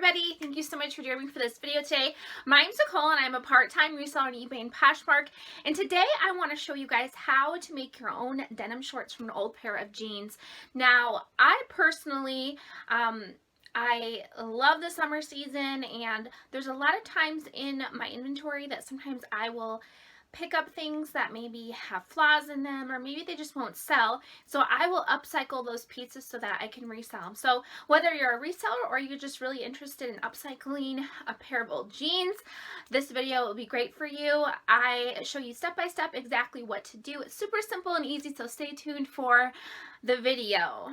everybody, thank you so much for joining me for this video today. My name's Nicole and I'm a part-time reseller on eBay and Poshmark, and today I want to show you guys how to make your own denim shorts from an old pair of jeans. Now, I personally, I love the summer season, and there's a lot of times in my inventory that sometimes I will pick up things that maybe have flaws in them, or maybe they just won't sell. So I will upcycle those pieces so that I can resell them. So whether you're a reseller or you're just really interested in upcycling a pair of old jeans, this video will be great for you. I show you step by step exactly what to do. It's super simple and easy, so stay tuned for the video.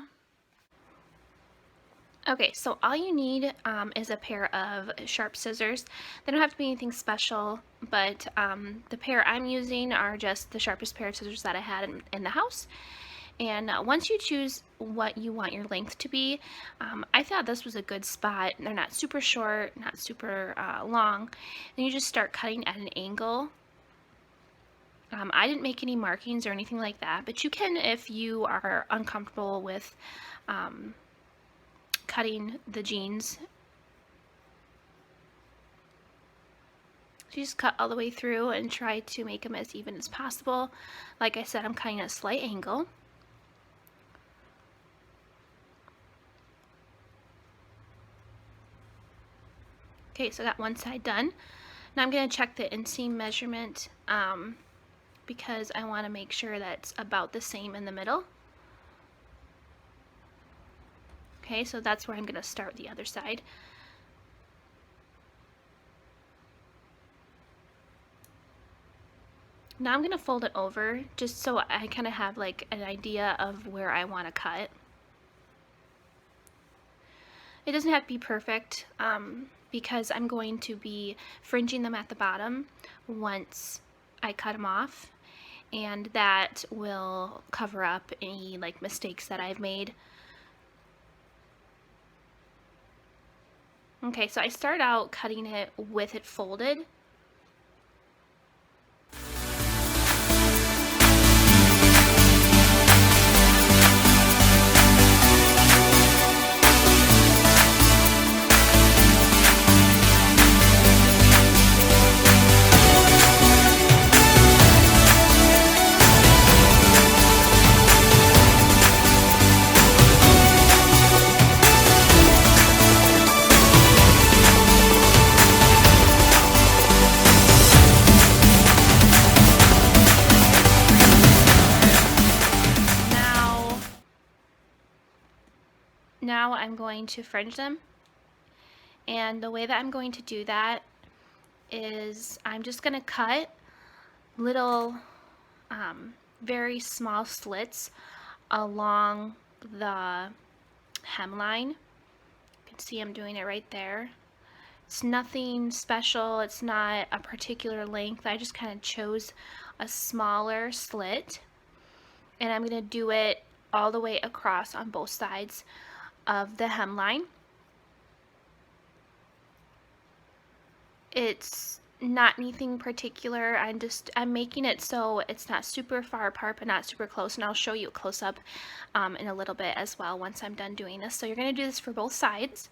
Okay, so all you need is a pair of sharp scissors. They don't have to be anything special, but the pair I'm using are just the sharpest pair of scissors that I had in the house. And once you choose what you want your length to be, I thought this was a good spot. They're not super short, not super long. And you just start cutting at an angle. I didn't make any markings or anything like that, but you can if you are uncomfortable with cutting the jeans. So you just cut all the way through and try to make them as even as possible. Like I said, I'm cutting at a slight angle. Okay, so I got one side done. Now I'm going to check the inseam measurement because I want to make sure that it's about the same in the middle. Okay, so that's where I'm going to start the other side. Now I'm going to fold it over just so I kind of have like an idea of where I want to cut. It doesn't have to be perfect because I'm going to be fringing them at the bottom once I cut them off, and that will cover up any like mistakes that I've made. Okay, so I start out cutting it with it folded. Now I'm going to fringe them, and the way that I'm going to do that is I'm just going to cut little very small slits along the hemline. You can see I'm doing it right there. It's nothing special, it's not a particular length. I just kind of chose a smaller slit, and I'm going to do it all the way across on both sides of the hemline. It's not anything particular. I'm making it so it's not super far apart but not super close, and I'll show you a close-up in a little bit as well once I'm done doing this. So you're going to do this for both sides.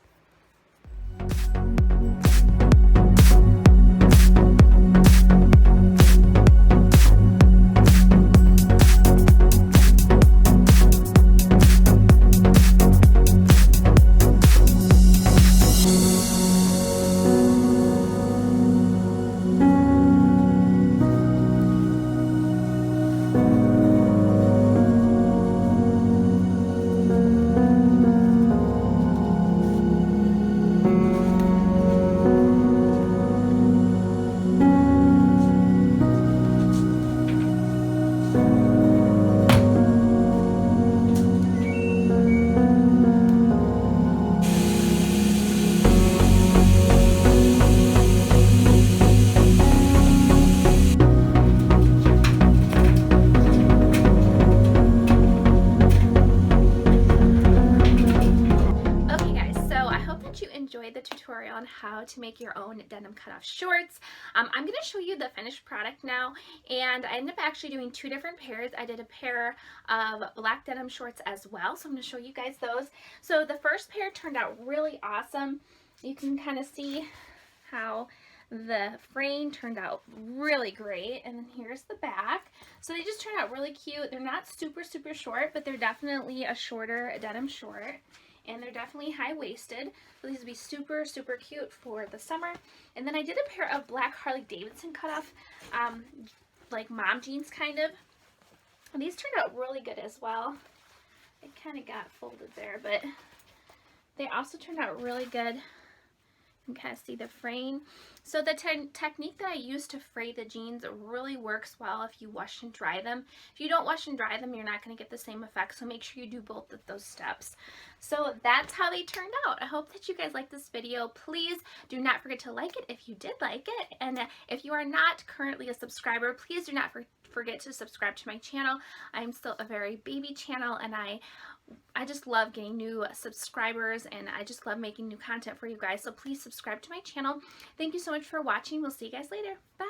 Enjoyed the tutorial on how to make your own denim cutoff shorts. I'm going to show you the finished product now, and I ended up actually doing two different pairs. I did a pair of black denim shorts as well, so I'm going to show you guys those. So the first pair turned out really awesome. you can kind of see how the frame turned out really great. And then here's the back. So they just turned out really cute. They're not super short, but they're definitely a shorter denim short, and they're definitely high-waisted. So these would be super cute for the summer. And then I did a pair of black Harley Davidson cutoff like mom jeans kind of. And these turned out really good as well. It kind of got folded there, but they also turned out really good. You can kind of see the fraying. So the technique that I use to fray the jeans really works well if you wash and dry them. If you don't wash and dry them, you're not going to get the same effect, so make sure you do both of those steps. So that's how they turned out. I hope that you guys liked this video. Please do not forget to like it if you did like it, and if you are not currently a subscriber, please do not forget to subscribe to my channel. I'm still a very baby channel, and I just love getting new subscribers, and I just love making new content for you guys. So please subscribe to my channel. Thank you so much for watching. We'll see you guys later. Bye.